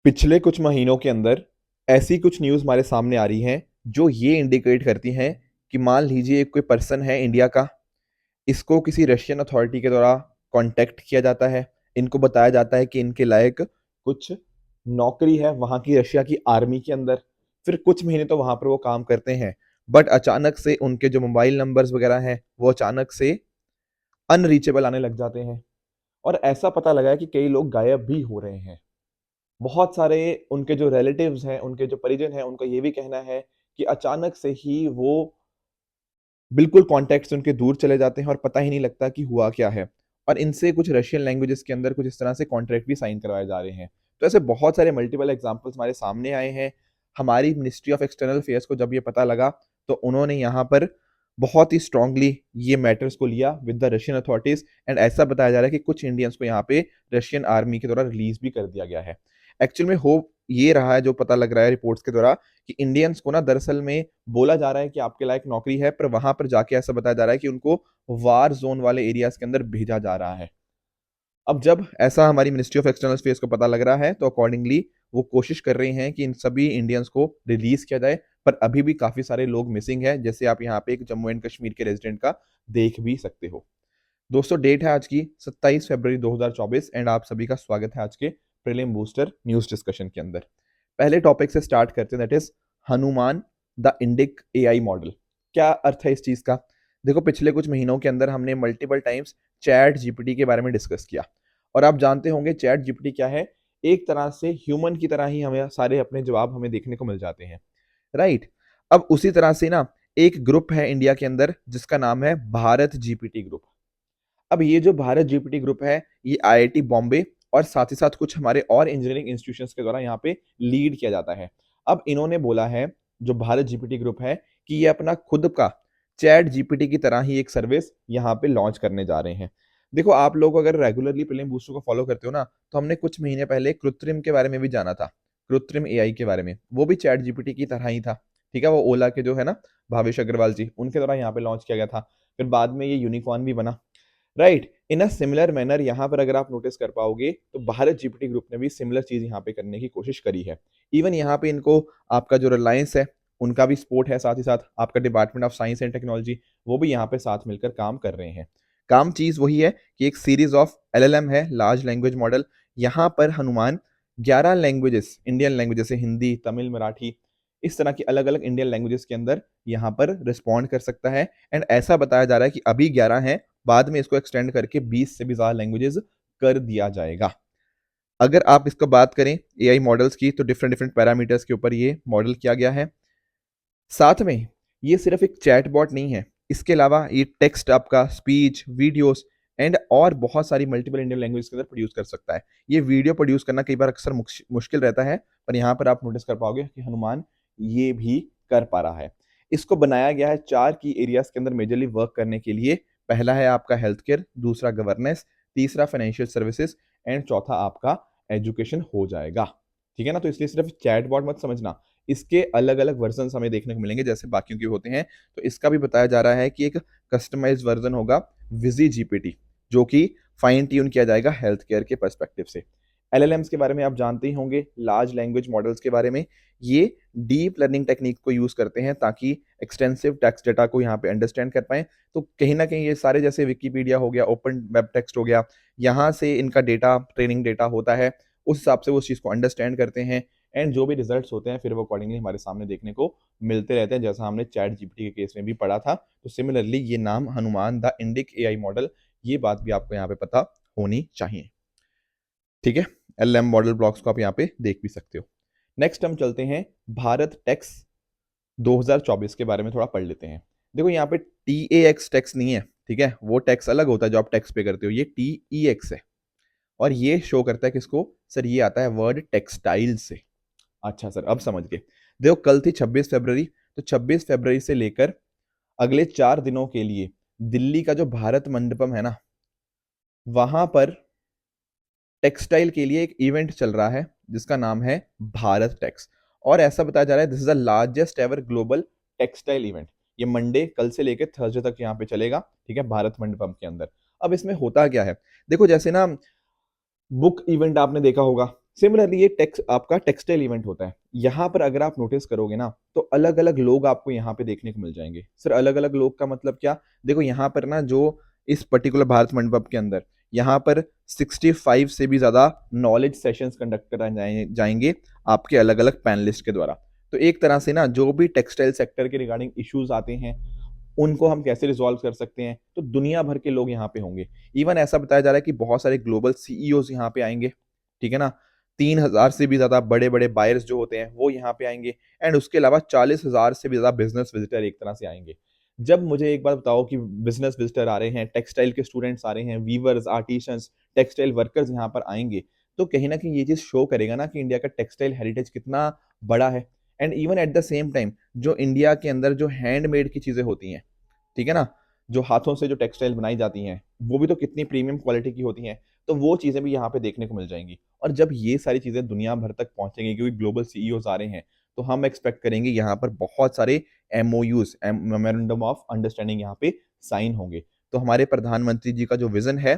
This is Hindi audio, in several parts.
पिछले कुछ महीनों के अंदर ऐसी कुछ न्यूज़ हमारे सामने आ रही हैं जो ये इंडिकेट करती हैं कि मान लीजिए कोई पर्सन है इंडिया का। इसको किसी रशियन अथॉरिटी के द्वारा कांटेक्ट किया जाता है। इनको बताया जाता है कि इनके लायक कुछ नौकरी है वहाँ की रशिया की आर्मी के अंदर। फिर कुछ महीने तो वहाँ पर वो काम करते हैं, बट अचानक से उनके जो मोबाइल नंबर्स वगैरह हैं वो अचानक से अनरीचेबल आने लग जाते हैं। और ऐसा पता लगा है कि कई लोग गायब भी हो रहे हैं। बहुत सारे उनके जो रिलेटिव्स हैं, उनके जो परिजन हैं, उनका ये भी कहना है कि अचानक से ही वो बिल्कुल कॉन्टैक्ट से उनके दूर चले जाते हैं और पता ही नहीं लगता कि हुआ क्या है। और इनसे कुछ रशियन लैंग्वेजेस के अंदर कुछ इस तरह से कॉन्ट्रैक्ट भी साइन करवाए जा रहे हैं। तो ऐसे बहुत सारे मल्टीपल एग्जांपल्स हमारे सामने आए हैं। हमारी मिनिस्ट्री ऑफ एक्सटर्नल अफेयर्स को जब ये पता लगा तो उन्होंने यहाँ पर बहुत ही स्ट्रांगली ये मैटर्स को लिया with the Russian authorities. And ऐसा बताया जा रहा है कि कुछ इंडियंस को यहाँ पे रशियन आर्मी के द्वारा रिलीज भी कर दिया गया है। एक्चुअल में होप ये रहा है, जो पता लग रहा है रिपोर्ट्स के द्वारा, कि इंडियंस को ना दरअसल में बोला जा रहा है कि आपके लायक नौकरी है, पर वहां पर जाके ऐसा बताया जा रहा है कि उनको वार जोन वाले एरियाज के अंदर भेजा जा रहा है। अब जब ऐसा हमारी मिनिस्ट्री ऑफ एक्सटर्नल अफेयर्स को पता लग रहा है तो अकॉर्डिंगली वो कोशिश कर रहे हैं कि इन सभी इंडियंस को रिलीज किया जाए। पर अभी भी काफी सारे लोग मिसिंग है, जैसे आप यहाँ पे एक जम्मू एंड कश्मीर के रेजिडेंट का देख भी सकते हो। दोस्तों, डेट है आज की 27 फरवरी 2024 एंड आप सभी का स्वागत है आज के प्रीलिम बूस्टर न्यूज डिस्कशन के अंदर। पहले टॉपिक से स्टार्ट करते हैं, that is Hanuman the Indic AI model. क्या अर्थ है इस चीज का? देखो, पिछले कुछ महीनों के अंदर हमने मल्टीपल टाइम्स चैट जीपीटी के बारे में डिस्कस किया। और आप जानते होंगे चैट जीपीटी क्या है। एक तरह से ह्यूमन की तरह ही हमें सारे अपने जवाब हमें देखने को मिल जाते हैं, राइट? अब उसी तरह से ना एक ग्रुप है इंडिया के अंदर जिसका नाम है भारत जीपीटी ग्रुप। अब ये जो भारत जीपीटी ग्रुप है, ये आईआईटी बॉम्बे और साथ ही साथ कुछ हमारे और इंजीनियरिंग इंस्टीट्यूशंस के द्वारा यहाँ पे लीड किया जाता है। अब इन्होंने बोला है, जो भारत जीपीटी ग्रुप है, कि ये अपना खुद का चैट जीपीटी की तरह ही एक सर्विस यहाँ पे लॉन्च करने जा रहे हैं। देखो, आप लोग अगर रेगुलरली प्रीलिम बूस्टर को फॉलो करते हो ना, तो हमने कुछ महीने पहले कृत्रिम के बारे में भी जाना था। कृत्रिम एआई के बारे में, वो भी चैट जीपीटी की तरह ही था। ठीक है, वो ओला के जो है ना, भावेश अग्रवाल जी, उनके द्वारा यहाँ पे लॉन्च किया गया था। फिर बाद में ये यूनिकॉर्न भी बना, right? In a similar manner यहाँ पर अगर आप नोटिस कर पाओगे तो भारत जीपीटी ग्रुप ने भी सिमिलर चीज यहाँ पे करने की कोशिश करी है। इवन यहाँ पे इनको आपका जो रिलायंस है उनका भी सपोर्ट है, साथ ही साथ आपका department of science and technology, वो भी यहाँ पे साथ मिलकर काम कर रहे हैं। काम चीज वही है कि एक सीरीज ऑफ एलएलएम है, लार्ज लैंग्वेज मॉडल। यहाँ पर हनुमान 11 लैंग्वेजेस, इंडियन लैंग्वेज जैसे हिंदी, तमिल, मराठी, इस तरह की अलग अलग इंडियन लैंग्वेजेस के अंदर यहाँ पर रिस्पॉन्ड कर सकता है। एंड ऐसा बताया जा रहा है कि अभी 11 है, बाद में इसको एक्सटेंड करके 20 से भी ज्यादा लैंग्वेजेस कर दिया जाएगा। अगर आप इसको बात करें एआई मॉडल्स की, तो डिफरेंट डिफरेंट पैरामीटर्स के ऊपर ये मॉडल किया गया है। साथ में ये सिर्फ एक चैटबॉट नहीं है, इसके अलावा ये टेक्स्ट, आपका स्पीच, वीडियोस एंड और बहुत सारी मल्टीपल इंडियन लैंग्वेज के अंदर प्रोड्यूस कर सकता है। ये वीडियो प्रोड्यूस करना कई बार अक्सर मुश्किल रहता है, पर यहाँ पर आप नोटिस कर पाओगे कि हनुमान ये भी कर पा रहा है। इसको बनाया गया है 4 की एरियाज के अंदर मेजरली वर्क करने के लिए। पहला है आपका हेल्थ केयर, दूसरा गवर्नेंस, तीसरा फाइनेंशियल सर्विसेज एंड चौथा आपका एजुकेशन हो जाएगा। ठीक है ना? तो इसलिए सिर्फ चैटबॉट मत समझना, इसके अलग अलग वर्जन हमें देखने को मिलेंगे जैसे बाकियों के होते हैं। तो इसका भी बताया जा रहा है कि एक कस्टमाइज्ड वर्जन होगा विजी जीपीटी, जो कि फाइन ट्यून किया जाएगा हेल्थ केयर के पर्सपेक्टिव से। एलएलएम्स के बारे में आप जानते ही होंगे, लार्ज लैंग्वेज मॉडल्स के बारे में। ये डीप लर्निंग टेक्निक को यूज करते हैं ताकि एक्सटेंसिव टेक्स्ट डेटा को यहाँ पे अंडरस्टैंड कर पाए। तो कहीं ना कहीं ये सारे, जैसे विकीपीडिया हो गया, ओपन वेब टेक्स्ट हो गया, यहाँ से इनका डेटा, ट्रेनिंग डेटा होता है, उस हिसाब से वो उस चीज़ को अंडरस्टैंड करते हैं। एंड जो भी रिजल्ट्स होते हैं फिर वो अकॉर्डिंगली हमारे सामने देखने को मिलते रहते हैं, जैसा हमने चैट जीपीटी के केस में भी पढ़ा था। तो सिमिलरली ये नाम Hanuman the Indic AI model, ये बात भी आपको यहाँ पे पता होनी चाहिए। ठीक है, एलएम मॉडल ब्लॉक्स को आप यहाँ पे देख भी सकते हो। नेक्स्ट हम चलते हैं भारत टैक्स 2024 के बारे में थोड़ा पढ़ लेते हैं। देखो, यहाँ पे TAX टैक्स नहीं है, ठीक है? वो टैक्स अलग होता है जो आप टैक्स पे करते हो, ये TEX है। और ये शो करता है किसको? सर, ये आता है वर्ड टेक्सटाइल से। अच्छा सर, अब समझ गए। देखो, कल थी 26 फरवरी, तो 26 फरवरी से लेकर अगले 4 दिनों के लिए दिल्ली का जो भारत मंडपम है ना, वहां पर टेक्सटाइल के लिए एक इवेंट चल रहा है जिसका नाम है भारत टेक्स। और ऐसा बताया जा रहा है this is the largest ever global textile event. ये मंडे, कल से लेकर थर्सडे तक यहाँ पे चलेगा, ठीक है, भारत मंडपम के अंदर। अब इसमें होता क्या है? देखो, जैसे ना बुक इवेंट आपने देखा होगा, सिमिलरली ये आपका टेक्सटाइल इवेंट होता है। यहाँ पर अगर आप नोटिस करोगे ना तो अलग अलग लोग आपको यहाँ पे देखने को मिल जाएंगे। सर अलग अलग लोग का मतलब क्या? देखो यहाँ पर ना जो इस पर्टिकुलर भारत मंडपम के अंदर यहाँ पर 65 से भी ज्यादा नॉलेज सेशंस कंडक्ट कराए जाएंगे आपके अलग अलग पैनलिस्ट के द्वारा। तो एक तरह से ना जो भी टेक्सटाइल सेक्टर के रिगार्डिंग इश्यूज आते हैं उनको हम कैसे रिजॉल्व कर सकते हैं, तो दुनिया भर के लोग यहाँ पे होंगे। इवन ऐसा बताया जा रहा है कि बहुत सारे ग्लोबल सीईओज यहाँ पे आएंगे, ठीक है ना। 3,000 से भी ज्यादा बड़े बड़े बायर्स जो होते हैं वो यहाँ पे आएंगे, एंड उसके अलावा 40,000 से भी ज्यादा बिजनेस विजिटर एक तरह से आएंगे। जब मुझे एक बात बताओ कि बिजनेस विजिटर आ रहे हैं, टेक्सटाइल के स्टूडेंट्स आ रहे हैं, वीवर्स, आर्टिसंस, टेक्सटाइल वर्कर्स यहाँ पर आएंगे, तो कहीं ना कहीं ये चीज शो करेगा ना कि इंडिया का टेक्सटाइल हेरिटेज कितना बड़ा है। And even at the same time जो इंडिया के अंदर जो हैंडमेड की चीजें होती हैं, ठीक है ना, जो हाथों से जो टेक्सटाइल बनाई जाती हैं वो भी तो कितनी प्रीमियम क्वालिटी की होती हैं, तो वो चीजें भी यहाँ पे देखने को मिल जाएंगी। और जब ये सारी चीजें दुनिया भर तक पहुंचेंगी क्योंकि ग्लोबल सीईओज आ रहे हैं, तो हम एक्सपेक्ट करेंगे यहाँ पर बहुत सारे एमओयूज, मेमोरेंडम ऑफ अंडरस्टैंडिंग यहाँ पे साइन होंगे। तो हमारे प्रधानमंत्री जी का जो विजन है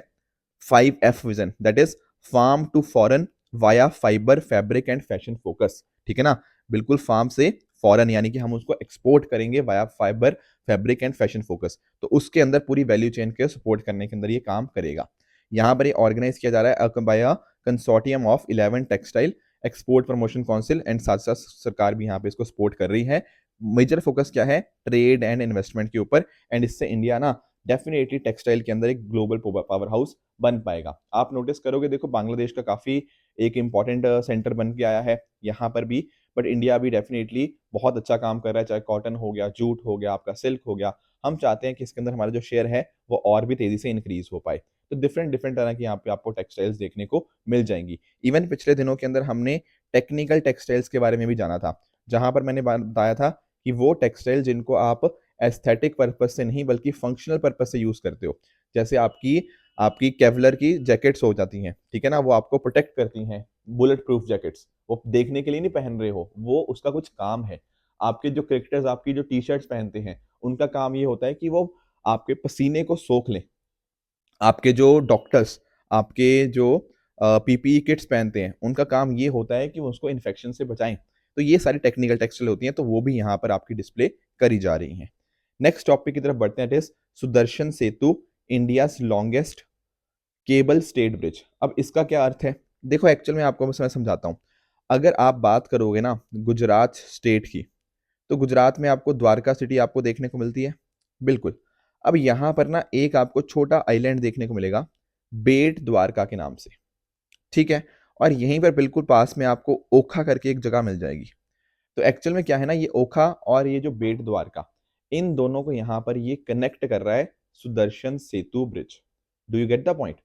5F vision, that is farm to foreign via fibre fabric and fashion focus, ठीक है ना। बिल्कुल फार्म से फॉरेन यानी कि हम उसको एक्सपोर्ट करेंगे via fibre fabric and fashion focus, तो उसके अंदर पूरी वैल्यू चेन के सपोर्ट करने के अंदर ये काम करेगा। यहाँ पर ये ऑर्गेनाइज किया जा रहा है by a consortium of 11 textile export promotion council, and साथ साथ सरकार भी यहाँ पे इसको सपोर्ट कर रही है। मेजर फोकस क्या है? ट्रेड एंड इन्वेस्टमेंट के ऊपर, एंड इससे इंडिया ना डेफिनेटली टेक्सटाइल के अंदर एक ग्लोबल पावर हाउस बन पाएगा। आप नोटिस करोगे, देखो बांग्लादेश का काफी एक इंपॉर्टेंट सेंटर बन के आया है यहाँ पर भी, बट इंडिया भी डेफिनेटली बहुत अच्छा काम कर रहा है, चाहे कॉटन हो गया, जूट हो गया, आपका सिल्क हो गया। हम चाहते हैं कि इसके अंदर हमारा जो शेयर है वो और भी तेजी से इंक्रीज हो पाए। तो डिफरेंट डिफरेंट तरह की यहाँ पे आपको टेक्सटाइल्स देखने को मिल जाएंगी। इवन पिछले दिनों के अंदर हमने टेक्निकल टेक्सटाइल्स के बारे में भी जाना था, जहां पर मैंने बताया था कि वो टेक्सटाइल जिनको आप एस्थेटिक पर्पज से नहीं बल्कि फंक्शनल पर्पज से यूज करते हो, जैसे आपकी आपकी केवलर की जैकेट्स हो जाती हैं, ठीक है ना, वो आपको प्रोटेक्ट करती हैं, बुलेट प्रूफ जैकेट्स, वो देखने के लिए नहीं पहन रहे हो, वो उसका कुछ काम है। आपके जो क्रिकेटर्स आपकी जो टी शर्ट्स पहनते हैं उनका काम ये होता है कि वो आपके पसीने को सोख लें। आपके जो डॉक्टर्स, आपके जो पीपीई किट्स पहनते हैं उनका काम ये होता है कि वो उसको इन्फेक्शन से बचाएं। तो ये सारी टेक्निकल टेक्सटाइल होती हैं, तो वो भी यहाँ पर आपकी डिस्प्ले करी जा रही हैं। नेक्स्ट टॉपिक की तरफ बढ़ते हैं, it is Sudarshan Setu, India longest cable stayed bridge. अब इसका क्या अर्थ है? देखो एक्चुअल में आपको मैं समझाता हूँ। अगर आप बात करोगे ना गुजरात स्टेट की, तो गुजरात में आपको द्वारका सिटी आपको देखने को मिलती है, बिल्कुल। अब यहाँ पर ना एक आपको छोटा आइलैंड देखने को मिलेगा बेट द्वारका के नाम से, ठीक है। और यहीं पर बिल्कुल पास में आपको ओखा करके एक जगह मिल जाएगी। तो एक्चुअल में क्या है ना, ये ओखा और ये जो बेट द्वारका, इन दोनों को यहाँ पर ये कनेक्ट कर रहा है Sudarshan Setu bridge. Do you get the point?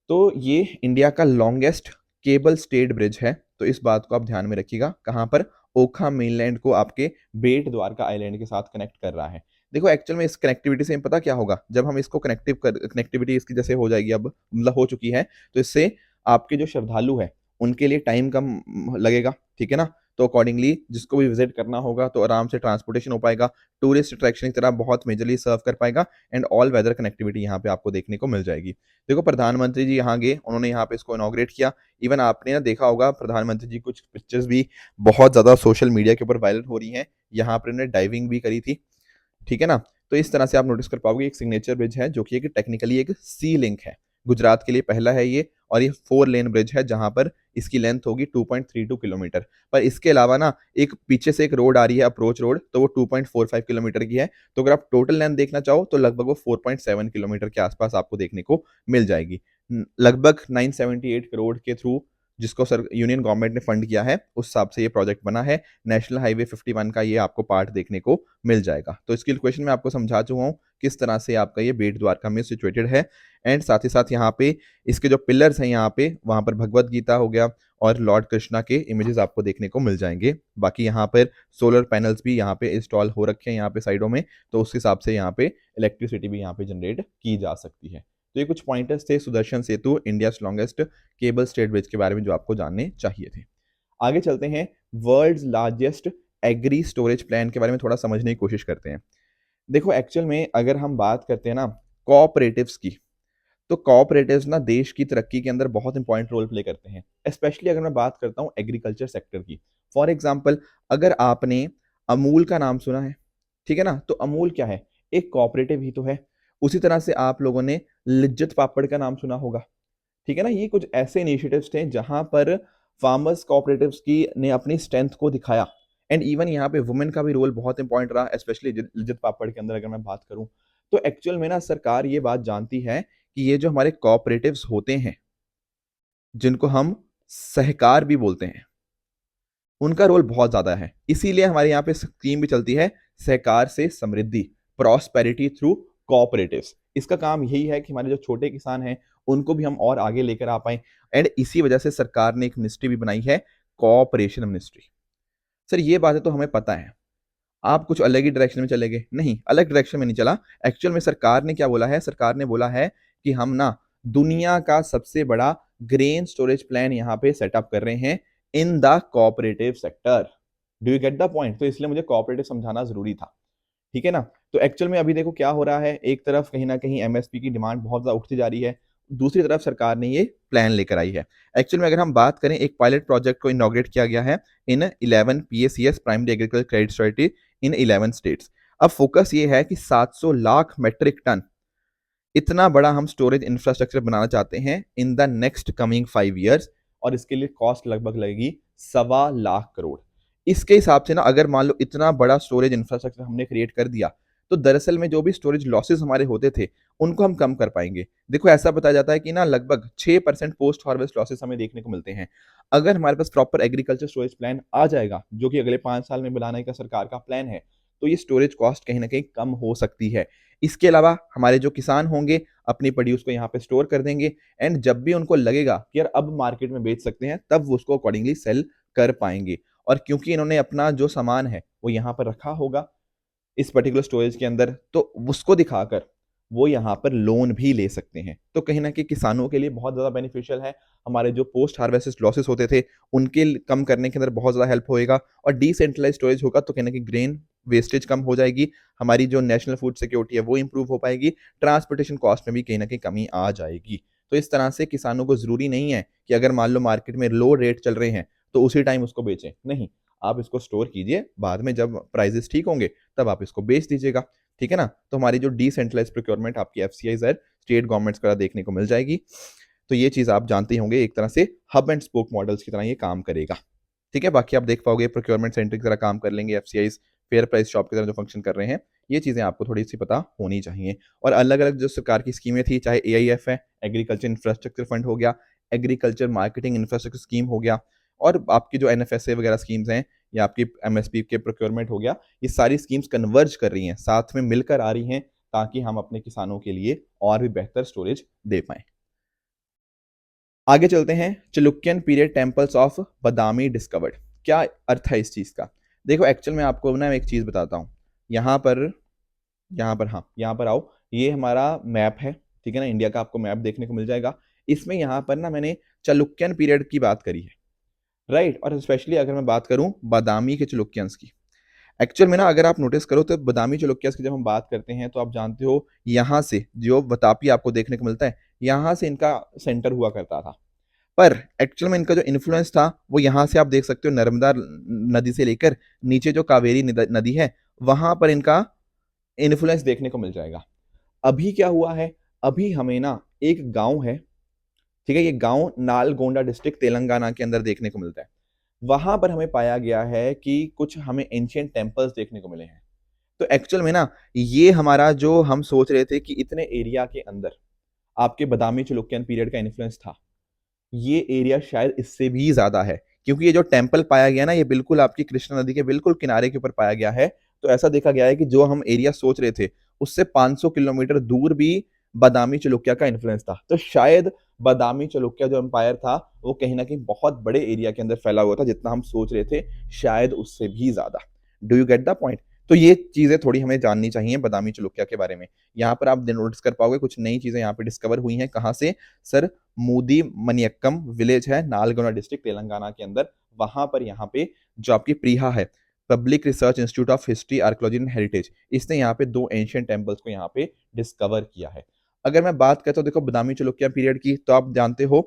तो ये इंडिया का लॉन्गेस्ट केबल स्टेट ब्रिज है, तो इस बात को आप ध्यान में रखिएगा। कहाँ पर? ओखा मेनलैंड को आपके बेट द्वारका आइलैंड के साथ कनेक्ट कर रहा है। देखो एक्चुअल में इस कनेक्टिविटी से पता क्या होगा, जब हम इसको कनेक्टिविटी इसकी जैसे हो जाएगी, अब मतलब हो चुकी है, तो इससे आपके जो श्रद्धालु है उनके लिए टाइम कम लगेगा, ठीक है ना। तो अकॉर्डिंगली जिसको भी विजिट करना होगा तो आराम से ट्रांसपोर्टेशन हो पाएगा, टूरिस्ट अट्रैक्शन की तरह बहुत मेजरली सर्व कर पाएगा, एंड ऑल वेदर कनेक्टिविटी यहाँ पे आपको देखने को मिल जाएगी। देखो प्रधानमंत्री जी यहाँ गए, उन्होंने यहाँ पे इसको इनॉग्रेट किया। इवन आपने ना देखा होगा प्रधानमंत्री जी कुछ पिक्चर्स भी बहुत ज्यादा सोशल मीडिया के ऊपर वायरल हो रही हैं, यहाँ पर उन्होंने डाइविंग भी करी थी, ठीक है ना। तो इस तरह से आप नोटिस कर पाओगे एक सिग्नेचर ब्रिज है जो कि एक टेक्निकली एक सी लिंक है, गुजरात के लिए पहला है ये, और ये 4 लेन ब्रिज है जहां पर इसकी लेंथ होगी 2.32 किलोमीटर। पर इसके अलावा ना एक पीछे से एक रोड आ रही है अप्रोच रोड, तो वो 2.45 किलोमीटर की है। तो अगर आप टोटल लेंथ देखना चाहो तो लगभग वो 4.7 किलोमीटर के आसपास आपको देखने को मिल जाएगी। लगभग 978 करोड़ के थ्रू जिसको सर यूनियन गवर्नमेंट ने फंड किया है, उस हिसाब से ये प्रोजेक्ट बना है। नेशनल हाईवे 51 का ये आपको पार्ट देखने को मिल जाएगा। तो इसकी लोकेशन मैं आपको समझा चुका हूँ किस तरह से आपका ये बेट द्वारका में सिचुएटेड है। एंड साथ ही साथ यहाँ पे इसके जो पिलर्स हैं यहाँ पे, वहाँ पर भगवत गीता हो गया और लॉर्ड कृष्णा के इमेजेस आपको देखने को मिल जाएंगे। बाकी यहाँ पर सोलर पैनल्स भी यहाँ पे इंस्टॉल हो रखे हैं यहाँ पे साइडों में, तो उस हिसाब से यहाँ पे इलेक्ट्रिसिटी भी यहाँ पे जनरेट की जा सकती है। तो ये कुछ पॉइंटर्स थे Sudarshan Setu, India longest cable stayed bridge के बारे में जो आपको जानने चाहिए थे। आगे चलते हैं, world's largest agri storage plan के बारे में थोड़ा समझने की कोशिश करते हैं। देखो एक्चुअल में अगर हम बात करते हैं ना कोऑपरेटिव्स की, तो कोऑपरेटिव्स ना देश की तरक्की के अंदर बहुत इंपॉर्टेंट रोल प्ले करते हैं, स्पेशली अगर मैं बात करता हूँ एग्रीकल्चर सेक्टर की। फॉर एग्जाम्पल, अगर आपने अमूल का नाम सुना है, ठीक है ना, तो अमूल क्या है, एक कोऑपरेटिव ही तो है। उसी तरह से आप लोगों ने लिज्जत पापड़ का नाम सुना होगा, ठीक है ना। ये कुछ ऐसे इनिशिएटिव्स थे जहां पर फार्मर्स कोऑपरेटिव्स की ने अपनी स्ट्रेंथ को दिखाया। एंड इवन यहाँ पे वुमेन का भी रोल बहुत इंपॉर्टेंट रहा, स्पेशली लिज्जत पापड़ के अंदर अगर मैं बात करूं। तो एक्चुअल में ना सरकार ये बात जानती है कि ये जो हमारे कोऑपरेटिव्स होते हैं, जिनको हम सहकार भी बोलते हैं, उनका रोल बहुत ज्यादा है। इसीलिए हमारे यहाँ पे स्कीम भी चलती है, सहकार से समृद्धि, प्रॉस्पेरिटी थ्रू कोऑपरेटिव्स। इसका काम यही है कि हमारे जो छोटे किसान हैं उनको भी हम और आगे लेकर आ पाए। एंड इसी वजह से सरकार ने एक मिनिस्ट्री भी बनाई है, कोऑपरेशन मिनिस्ट्री। सर ये बातें तो हमें पता है, आप कुछ अलग ही डायरेक्शन में चले गए। नहीं, अलग डायरेक्शन में नहीं चला। एक्चुअल में सरकार ने क्या बोला है, सरकार ने बोला है कि हम ना दुनिया का सबसे बड़ा ग्रेन स्टोरेज प्लान यहाँ पे सेटअप कर रहे हैं in the cooperative sector. Do you get the point? तो इसलिए मुझे कोऑपरेटिव समझाना जरूरी था, ठीक है ना। तो एक्चुअल में अभी देखो क्या हो रहा है, एक तरफ कहीं ना कहीं एमएसपी की डिमांड बहुत ज्यादा उठती जा रही है, दूसरी तरफ सरकार ने ये प्लान लेकर आई है। एक्चुअल में अगर हम बात करें, एक पायलट प्रोजेक्ट को इनॉग्रेट किया गया है इन 11 PACS primary agriculture credit society in 11 states. अब फोकस ये है कि 700 लाख मेट्रिक टन, इतना बड़ा हम स्टोरेज इंफ्रास्ट्रक्चर बनाना चाहते हैं in the next coming 5 years, और इसके लिए कॉस्ट लगभग लगेगी 1.25 करोड़। इसके हिसाब से ना, अगर मान लो इतना बड़ा स्टोरेज इंफ्रास्ट्रक्चर हमने क्रिएट कर दिया, तो दरअसल में जो भी स्टोरेज लॉसेस हमारे होते थे उनको हम कम कर पाएंगे। देखो ऐसा बताया जाता है कि ना लगभग 6% पोस्ट हार्वेस्ट लॉसेस हमें देखने को मिलते हैं। अगर हमारे पास प्रॉपर एग्रीकल्चर स्टोरेज प्लान आ जाएगा, जो कि अगले 5 साल में बनाने का सरकार का प्लान है, तो ये स्टोरेज कॉस्ट कहीं ना कहीं कम हो सकती है। इसके अलावा हमारे जो किसान होंगे अपनी प्रोड्यूस को यहाँ पे स्टोर कर देंगे, एंड जब भी उनको लगेगा कि यार अब मार्केट में बेच सकते हैं, तब वो उसको अकॉर्डिंगली सेल कर पाएंगे। और क्योंकि इन्होंने अपना जो सामान है वो यहाँ पर रखा होगा इस पर्टिकुलर स्टोरेज के अंदर, तो उसको दिखाकर वो यहाँ पर लोन भी ले सकते हैं। तो कहीं ना कहीं किसानों के लिए बहुत ज़्यादा बेनिफिशियल है। हमारे जो पोस्ट हार्वेस्ट लॉसेस होते थे उनके कम करने के अंदर बहुत ज़्यादा हेल्प होएगा, और डिसेंट्रलाइज स्टोरेज होगा तो कहीं ना कहीं ग्रेन वेस्टेज कम हो जाएगी, हमारी जो नेशनल फूड सिक्योरिटी है वो इंप्रूव हो पाएगी, ट्रांसपोर्टेशन कॉस्ट में भी कहीं ना कहीं कमी आ जाएगी। तो इस तरह से किसानों को ज़रूरी नहीं है कि अगर मान लो मार्केट में लो रेट चल रहे हैं तो उसी टाइम उसको बेचें। नहीं, आप इसको स्टोर कीजिए, बाद में जब प्राइजेस ठीक होंगे तब आप इसको बेच दीजिएगा, ठीक है ना। तो हमारी जो डिसेंट्रलाइज प्रोक्योरमेंट आपकी एफसीआईज है स्टेट गवर्नमेंट्स का देखने को मिल जाएगी। तो ये चीज़ आप जानते होंगे, एक तरह से हब एंड स्पोक मॉडल्स की तरह ये काम करेगा, ठीक है। बाकी आप देख पाओगे प्रोक्योरमेंट सेंटर की तरह काम कर लेंगे एफसीआईज, फेयर प्राइस शॉप की तरह जो फंक्शन कर रहे हैं। ये चीज़ें आपको थोड़ी सी पता होनी चाहिए। और अलग अलग जो सरकार की स्कीमें थी, चाहे एआईएफ है, एग्रीकल्चर इंफ्रास्ट्रक्चर फंड हो गया, एग्रीकल्चर मार्केटिंग इंफ्रास्ट्रक्चर स्कीम हो गया, और आपकी जो एनएफएसए वगैरह स्कीम्स हैं, या आपकी एमएसपी के प्रोक्योरमेंट हो गया, ये सारी स्कीम्स कन्वर्ज कर रही हैं, साथ में मिलकर आ रही हैं, ताकि हम अपने किसानों के लिए और भी बेहतर स्टोरेज दे पाएं। आगे चलते हैं, Chalukyan period temples of Badami discovered. क्या अर्थ है इस चीज का? देखो एक्चुअल में आपको ना एक चीज बताता हूँ। यहाँ पर हाँ, यहाँ पर आओ, ये हमारा मैप है, ठीक है ना, इंडिया का आपको मैप देखने को मिल जाएगा। इसमें यहाँ पर ना मैंने चालुक्यन पीरियड की बात करी है, राइट। और स्पेशली अगर मैं बात करूं बादामी के चालुक्यंस की, एक्चुअल में ना अगर आप नोटिस करो तो बादामी चालुक्यंस की जब हम बात करते हैं, तो आप जानते हो यहाँ से जो वातापी आपको देखने को मिलता है, यहाँ से इनका सेंटर हुआ करता था। पर एक्चुअल में इनका जो इन्फ्लुएंस था वो यहाँ से आप देख सकते हो, नर्मदा नदी से लेकर नीचे जो कावेरी नदी है, वहां पर इनका इन्फ्लुएंस देखने को मिल जाएगा। अभी क्या हुआ है, अभी हमें ना एक गांव है, ठीक है, ये गांव नालगोंडा डिस्ट्रिक्ट तेलंगाना के अंदर देखने को मिलता है। वहां पर हमें पाया गया है कि कुछ हमें एंशियंट टेम्पल्स देखने को मिले हैं। तो एक्चुअल में ना ये हमारा जो हम सोच रहे थे कि इतने एरिया के अंदर आपके बादामी चालुक्यन पीरियड का इन्फ्लुएंस था, ये एरिया शायद इससे भी ज्यादा है, क्योंकि ये जो टेम्पल पाया गया ना, ये बिल्कुल आपकी कृष्णा नदी के बिल्कुल किनारे के ऊपर पाया गया है। तो ऐसा देखा गया है कि जो हम एरिया सोच रहे थे उससे 500 किलोमीटर दूर भी बादामी चालुक्य का इन्फ्लुएंस था। तो शायद बादामी चालुक्य जो एम्पायर था वो कहीं ना कहीं बहुत बड़े एरिया के अंदर फैला हुआ था, जितना हम सोच रहे थे शायद उससे भी ज्यादा। Do you get the point? तो ये चीजें थोड़ी हमें जाननी चाहिए बादामी चालुक्य के बारे में। यहाँ पर आप नोटिस कर पाओगे कुछ नई चीजें यहाँ पे डिस्कवर हुई हैं। कहाँ से सर? मूदी मनियक्कम विलेज है नालगोंडा डिस्ट्रिक्ट तेलंगाना के अंदर, वहां पर यहाँ पे जो आपकी प्रीहा है, public research institute of history archaeology and heritage, इसने यहाँ पे 2 एंशियंट टेम्पल्स को यहाँ पे डिस्कवर किया है। अगर मैं बात करता हूँ देखो बादामी चालुक्य पीरियड की, तो आप जानते हो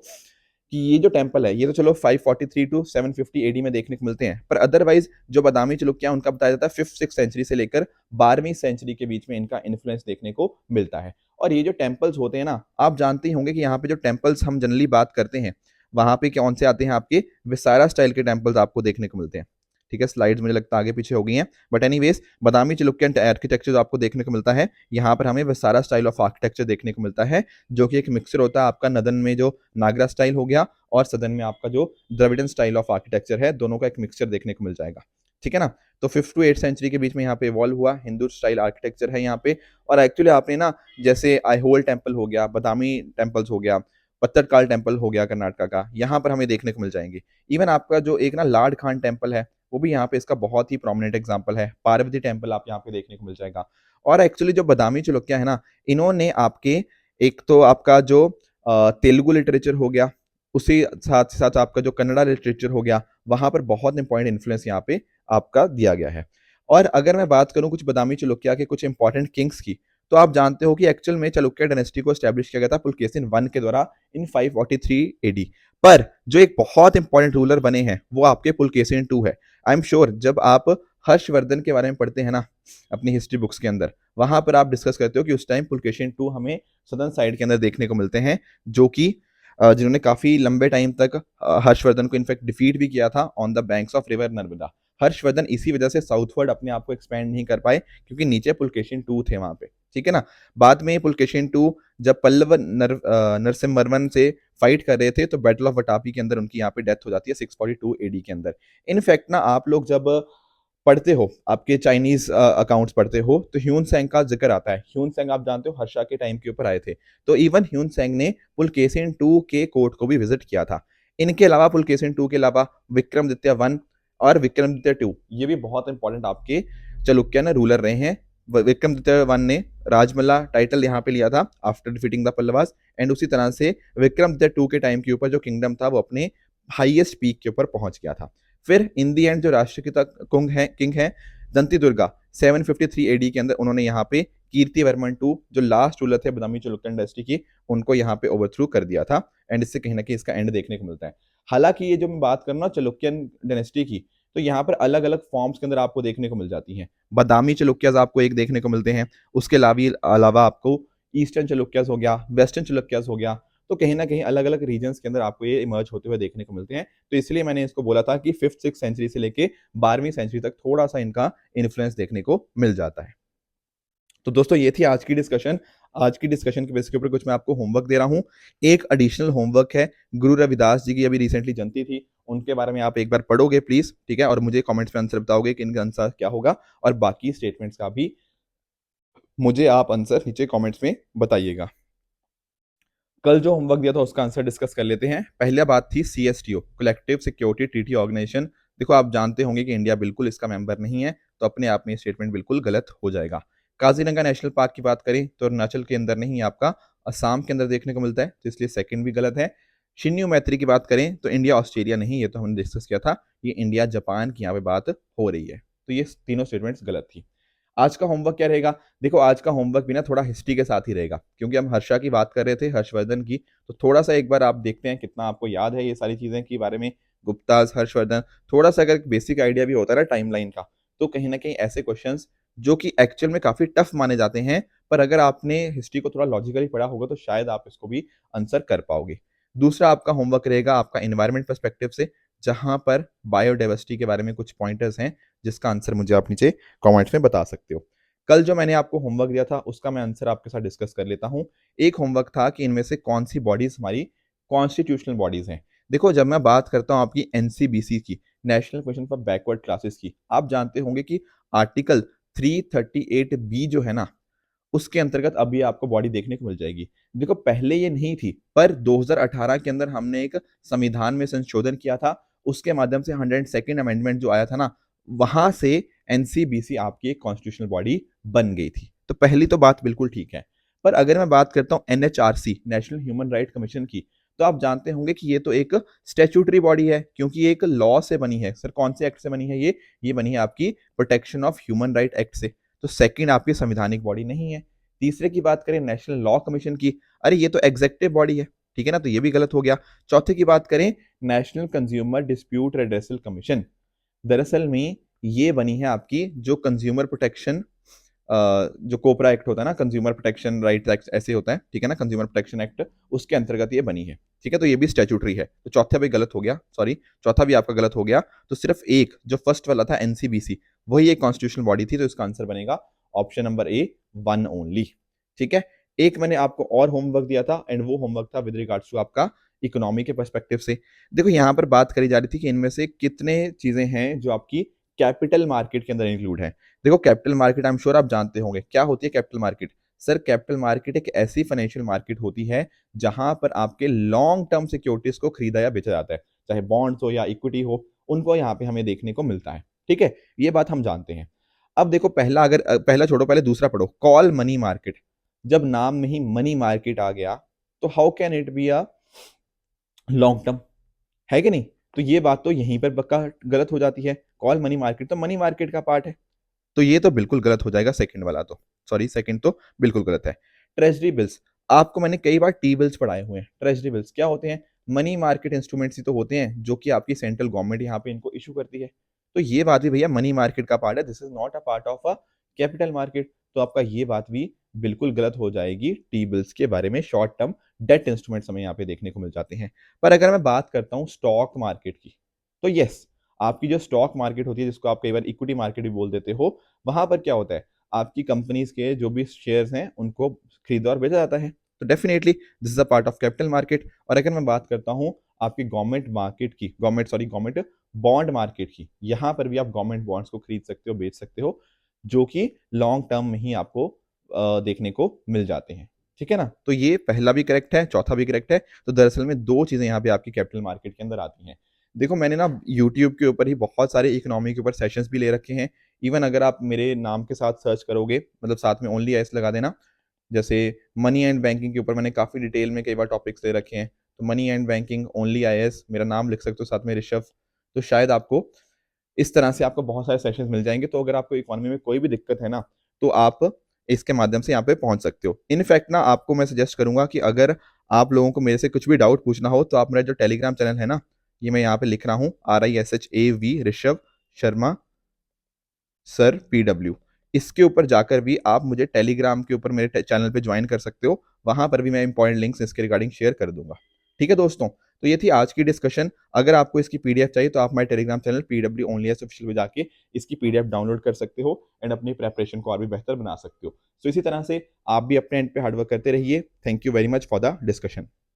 कि ये जो टेम्पल है ये तो चलो 543 टू 750 एडी में देखने को मिलते हैं, पर अदरवाइज जो बादामी चालुक्य उनका बताया जाता है 5th 6th सेंचुरी से लेकर 12वीं सेंचुरी के बीच में इनका इन्फ्लुएंस देखने को मिलता है। और ये जो टेम्पल्स होते हैं ना, आप जानते ही होंगे कि यहाँ पे जो टेम्पल्स हम जनरली बात करते हैं वहां पे कौन से आते हैं, आपके विसारा स्टाइल के टेम्पल्स आपको देखने को मिलते हैं। ठीक है, स्लाइड्स मुझे लगता है आगे पीछे हो गई हैं, but anyways Badami Chalukyan architecture जो आपको देखने को मिलता है, यहाँ पर हमें विसारा स्टाइल ऑफ आर्किटेक्चर देखने को मिलता है, जो कि एक मिक्सर होता है आपका नदन में जो नागरा स्टाइल हो गया और सदन में आपका जो द्रविडन स्टाइल ऑफ आर्किटेक्चर है, दोनों का एक मिक्सचर देखने को मिल जाएगा। ठीक है ना, तो 5th to 8th सेंचुरी के बीच में यहाँ पे इवॉल्व हुआ हिंदू स्टाइल आर्किटेक्चर है यहाँ पे। और एक्चुअली आपने ना जैसे आईहोल टेम्पल हो गया, बादामी टेम्पल्स हो गया, पत्तरकाल टेम्पल हो गया कर्नाटका का, यहाँ पर हमें देखने को मिल जाएंगे। इवन आपका जो एक ना लाड खान टेम्पल है वो भी यहाँ पे इसका बहुत ही प्रोमिनेंट एग्जाम्पल है। पार्वती टेम्पल आप यहाँ पे देखने को मिल जाएगा। और एक्चुअली जो बादामी चालुक्य है ना, इन्होंने आपके एक तो आपका जो तेलुगु लिटरेचर हो गया, उसी साथ साथ आपका जो कन्नड़ा लिटरेचर हो गया, वहां पर बहुत इंपॉर्टेंट इन्फ्लुएंस यहाँ पे आपका दिया गया है। और अगर मैं बात करूं कुछ बादामी चालुक्य के कुछ इंपॉर्टेंट किंग्स की, तो आप जानते हो कि एक्चुअल में चालुक्य डायनेस्टी को एस्टैब्लिश किया गया था पुलकेशिन वन के द्वारा इन 543 एडी। पर जो एक बहुत इंपॉर्टेंट रूलर बने हैं वो आपके पुलकेशिन टू है। आई एम श्योर जब आप हर्षवर्धन के बारे में पढ़ते हैं ना अपनी हिस्ट्री बुक्स के अंदर, वहां पर आप डिस्कस करते हो कि उस टाइम पुलकेशिन टू हमें सदर्न साइड के अंदर देखने को मिलते हैं, जो कि जिन्होंने काफी लंबे टाइम तक हर्षवर्धन को इनफैक्ट डिफीट भी किया था on the banks of river Narmada. Harshvardhan इसी वजह से साउथवर्ड अपने आप को एक्सपेंड नहीं कर पाए क्योंकि नीचे पुलकेशिन टू थे वहां पे। ठीक है ना, बाद में पुलकेशिन टू जब पल्लव नरसिम्हवर्मन से फाइट कर रहे थे तो बैटल ऑफ वटापी के अंदर उनकी यहाँ पे डेथ हो जाती है 642 एडी के अंदर। इनफैक्ट ना आप लोग जब पढ़ते हो, आपके चाइनीज अकाउंट्स पढ़ते हो, तो ह्यून सेंग का जिक्र आता है। ह्यून सेंग आप जानते हो हर्षा के टाइम के ऊपर आए थे, तो इवन ह्यून सेंग ने पुलकेशिन टू के कोर्ट को भी विजिट किया था। इनके अलावा पुलकेशिन टू के अलावा विक्रमादित्य वन और विक्रमादित्य टू, ये भी बहुत इंपॉर्टेंट आपके चालुक्य ना रूलर रहे हैं। विक्रमादित्य वन ने राजमल्ला टाइटल यहाँ पे लिया था after defeating the Pallavas, and उसी तरह से विक्रमादित्य टू के टाइम के ऊपर जो किंगडम था वो अपने हाईएस्ट पीक के ऊपर पहुंच गया था। फिर इन दी एंड जो राष्ट्रपिता किंग है दंती दुर्गा 753 एडी के अंदर उन्होंने यहाँ पे कीर्तिवर्मन टू जो लास्ट रूलर थे बादामी चालुक्यन डायनेस्टी की, उनको यहाँ पे ओवरथ्रू कर दिया था, एंड इससे कहीं ना कहीं इसका एंड देखने को मिलता है। हालांकि ये जो मैं बात कर रहा हूँ चालुक्यन डायनेस्टी की, तो यहाँ पर अलग अलग फॉर्म्स के अंदर आपको देखने को मिल जाती हैं। बादामी चालुक्यास आपको एक देखने को मिलते हैं, उसके अलावा आपको ईस्टर्न चालुक्यास हो गया, वेस्टर्न चालुक्यास हो गया, तो कहीं ना कहीं अलग अलग रीजन्स के अंदर आपको ये इमर्ज होते हुए देखने को मिलते हैं। तो इसलिए मैंने इसको बोला था कि 5th 6th सेंचुरी से लेके 12वीं सेंचुरी तक थोड़ा सा इनका इन्फ्लुएंस देखने को मिल जाता है। तो दोस्तों ये थी आज की डिस्कशन। आज की डिस्कशन के बेस के ऊपर कुछ मैं आपको होमवर्क दे रहा हूँ। एक एडिशनल होमवर्क है, गुरु रविदास जी की अभी रिसेंटली जयंती थी, उनके बारे में आप एक बार पढ़ोगे प्लीज, ठीक है, और मुझे कमेंट्स में आंसर बताओगे कि इनका आंसर क्या होगा, और बाकी स्टेटमेंट्स का भी मुझे आप आंसर नीचे कमेंट्स में बताइएगा। कल जो होमवर्क दिया था उसका आंसर डिस्कस कर लेते हैं। पहला बात थी CSTO, collective security treaty organisation. देखो आप जानते होंगे कि इंडिया बिल्कुल इसका मेंबर नहीं है, तो अपने आप में ये स्टेटमेंट बिल्कुल गलत हो जाएगा। काजीरंगा नेशनल पार्क की बात करें तो अरुणाचल के अंदर नहीं, आपका असम के अंदर देखने को मिलता है, तो इसलिए सेकंड भी गलत है। शिन्यू मैत्री की बात करें तो इंडिया ऑस्ट्रेलिया नहीं, ये तो हमने डिस्कस किया था, ये इंडिया जापान की यहाँ पे बात हो रही है, तो ये तीनों स्टेटमेंट्स गलत थी। आज का होमवर्क क्या रहेगा? देखो आज का होमवर्क भी ना थोड़ा हिस्ट्री के साथ ही रहेगा, क्योंकि हम हर्षा की बात कर रहे थे, हर्षवर्धन की, तो थोड़ा सा एक बार आप देखते हैं कितना आपको याद है ये सारी चीजें के बारे में, गुप्ताज, हर्षवर्धन, थोड़ा सा अगर बेसिक आइडिया भी होता है ना टाइमलाइन का, तो कहीं ना कहीं ऐसे क्वेश्चंस जो कि एक्चुअल में काफी टफ माने जाते हैं, पर अगर आपने हिस्ट्री को थोड़ा लॉजिकली पढ़ा होगा तो शायद आप इसको भी आंसर कर पाओगे। दूसरा आपका होमवर्क रहेगा आपका इन्वायरमेंट पर्सपेक्टिव से, जहां पर बायोडाइवर्सिटी के बारे में कुछ पॉइंटर्स हैं जिसका आंसर मुझे आप नीचे कमेंट्स में बता सकते हो। कल जो मैंने आपको होमवर्क दिया था उसका मैं आंसर आपके साथ डिस्कस कर लेता हूं। एक होमवर्क था कि इनमें से कौन सी बॉडीज हमारी कॉन्स्टिट्यूशनल बॉडीज हैं। देखो जब मैं बात करता हूं आपकी NCBC की, national commission for backward classes की, आप जानते होंगे कि आर्टिकल 338B जो है ना, उसके अंतर्गत अभी आपको बॉडी देखने को मिल जाएगी। देखो पहले ये नहीं थी, पर 2018 के अंदर हमने एक संविधान में संशोधन किया था, उसके माध्यम से 102nd अमेंडमेंट जो आया था ना, वहां से NCBC आपकी एक कॉन्स्टिट्यूशनल बॉडी बन गई थी। तो पहली तो बात बिल्कुल ठीक है। पर अगर मैं बात करता हूं NHRC, national human right commission की, तो आप जानते होंगे कि ये तो एक स्टैट्यूटरी बॉडी है, क्योंकि ये एक लॉ से बनी है। सर कौन से एक्ट से बनी है? ये बनी है आपकी protection of human right act से। तो सेकंड आपकी संवैधानिक बॉडी नहीं है। तीसरे की बात करें नेशनल लॉ कमीशन की, अरे ये तो एग्जेक्टिव बॉडी है, ठीक है ना, तो ये भी गलत हो गया। चौथे की बात करें national consumer dispute redressal commission, दरअसल में ये बनी है आपकी जो कंज्यूमर प्रोटेक्शन, जो कोपरा एक्ट होता है ना, कंज्यूमर प्रोटेक्शन राइट एक्ट ऐसे होता है, ठीक है ना, कंज्यूमर प्रोटेक्शन एक्ट, उसके अंतर्गत ये बनी है, ठीक है, तो ये भी स्टैट्यूटरी है, तो चौथा भी गलत हो गया, सॉरी चौथा भी आपका गलत हो गया। तो सिर्फ एक जो फर्स्ट वाला था एनसीबीसी, वही एक कॉन्स्टिट्यूशनल बॉडी थी, तो इसका आंसर बनेगा option number A, one only. ठीक है, एक मैंने आपको और होमवर्क दिया था, एंड वो होमवर्क था विद रिगार्ड्स टू आपका इकोनॉमी के पर्सपेक्टिव से। देखो यहाँ पर बात करी जा रही थी कि इनमें से कितने चीजें हैं जो आपकी कैपिटल मार्केट के अंदर इंक्लूड है। देखो capital market I am sure आप जानते होंगे क्या होती है capital market. Sir capital market एक ऐसी फाइनेंशियल मार्केट होती है जहां पर आपके लॉन्ग टर्म सिक्योरिटीज को खरीदा या बेचा जाता है, चाहे बॉन्ड्स हो या इक्विटी हो, उनको यहाँ पे हमें देखने को मिलता है। ठीक है, ये बात हम जानते हैं। अब देखो पहला, अगर पहला छोड़ो, पहले दूसरा पढ़ो, कॉल मनी मार्केट। जब नाम में ही मनी मार्केट आ गया तो how can it be a long term, है कि नहीं? तो ये बात तो यहीं पर पक्का गलत हो जाती है। कॉल मनी मार्केट तो मनी मार्केट का पार्ट है, तो ये तो बिल्कुल गलत हो जाएगा सेकंड वाला, तो सॉरी सेकंड तो बिल्कुल गलत है। ट्रेजरी बिल्स, आपको मैंने कई बार टी बिल्स पढ़ाए हुए हैं। ट्रेजरी बिल्स क्या होते हैं? मनी मार्केट इंस्ट्रूमेंट्स ही तो होते हैं जो कि आपकी सेंट्रल गवर्नमेंट यहाँ पे इनको इशू करती है। तो ये बात भी भैया मनी मार्केट का पार्ट है, this is not a part of a capital market. तो आपका ये बात भी बिल्कुल गलत हो जाएगी। टी बिल्स के बारे में शॉर्ट टर्म डेट इंस्ट्रूमेंट्स हमें यहाँ पे देखने को मिल जाते हैं। पर अगर मैं बात करता हूँ स्टॉक मार्केट की, तो यस, आपकी जो स्टॉक मार्केट होती है जिसको आप कई बार इक्विटी मार्केट भी बोल देते हो, वहां पर क्या होता है, आपकी कंपनीज के जो भी शेयर्स हैं उनको खरीदा और बेचा जाता है। तो definitely this is a part of capital market. और अगर मैं बात करता हूँ आपकी गवर्नमेंट मार्केट की, गवर्नमेंट बॉन्ड मार्केट की, यहाँ पर भी आप गवर्नमेंट बॉन्ड्स को खरीद सकते हो, बेच सकते हो, जो कि लॉन्ग टर्म में ही आपको देखने को मिल जाते हैं। ठीक है ना, तो ये पहला भी करेक्ट है, चौथा भी करेक्ट है। तो दरअसल में दो चीजें यहाँ पे आपकी कैपिटल मार्केट के अंदर आती हैं। देखो मैंने ना यूट्यूब के ऊपर ही बहुत सारे इकोनॉमी के ऊपर सेशंस भी ले रखे हैं। इवन अगर आप मेरे नाम के साथ सर्च करोगे, मतलब साथ में ओनली एस लगा देना, जैसे मनी एंड बैंकिंग के ऊपर मैंने काफ़ी डिटेल में कई बार टॉपिक्स ले रखे हैं, तो money and banking only I S मेरा नाम लिख सकते हो, साथ में ऋषभ। तो शायद आपको इस तरह से आपको बहुत सारे सेशंस मिल जाएंगे। तो अगर आपको इकोनॉमी में कोई भी दिक्कत है ना, तो आप इसके माध्यम से यहाँ पे पहुंच सकते हो। इनफैक्ट ना आपको मैं सजेस्ट करूंगा कि अगर आप लोगों को मेरे से कुछ भी डाउट पूछना हो, तो आप मेरा जो टेलीग्राम चैनल है ना, ये मैं यहाँ पे लिख रहा हूँ, RISHAV Rishabh Sharma sir PW, इसके ऊपर जाकर भी आप मुझे टेलीग्राम के ऊपर मेरे चैनल पे ज्वाइन कर सकते हो। वहां पर भी मैं इंपॉर्टेंट लिंक्स इसके रिगार्डिंग शेयर कर दूंगा। ठीक है दोस्तों, तो ये थी आज की डिस्कशन। अगर आपको इसकी पीडीएफ चाहिए तो आप हमारे Telegram channel PW only S official पे जाके इसकी पीडीएफ डाउनलोड कर सकते हो एंड अपनी प्रेपरेशन को और भी बेहतर बना सकते हो। तो इसी तरह से आप भी अपने एंड पे हार्डवर्क करते रहिए। Thank you very much for the discussion.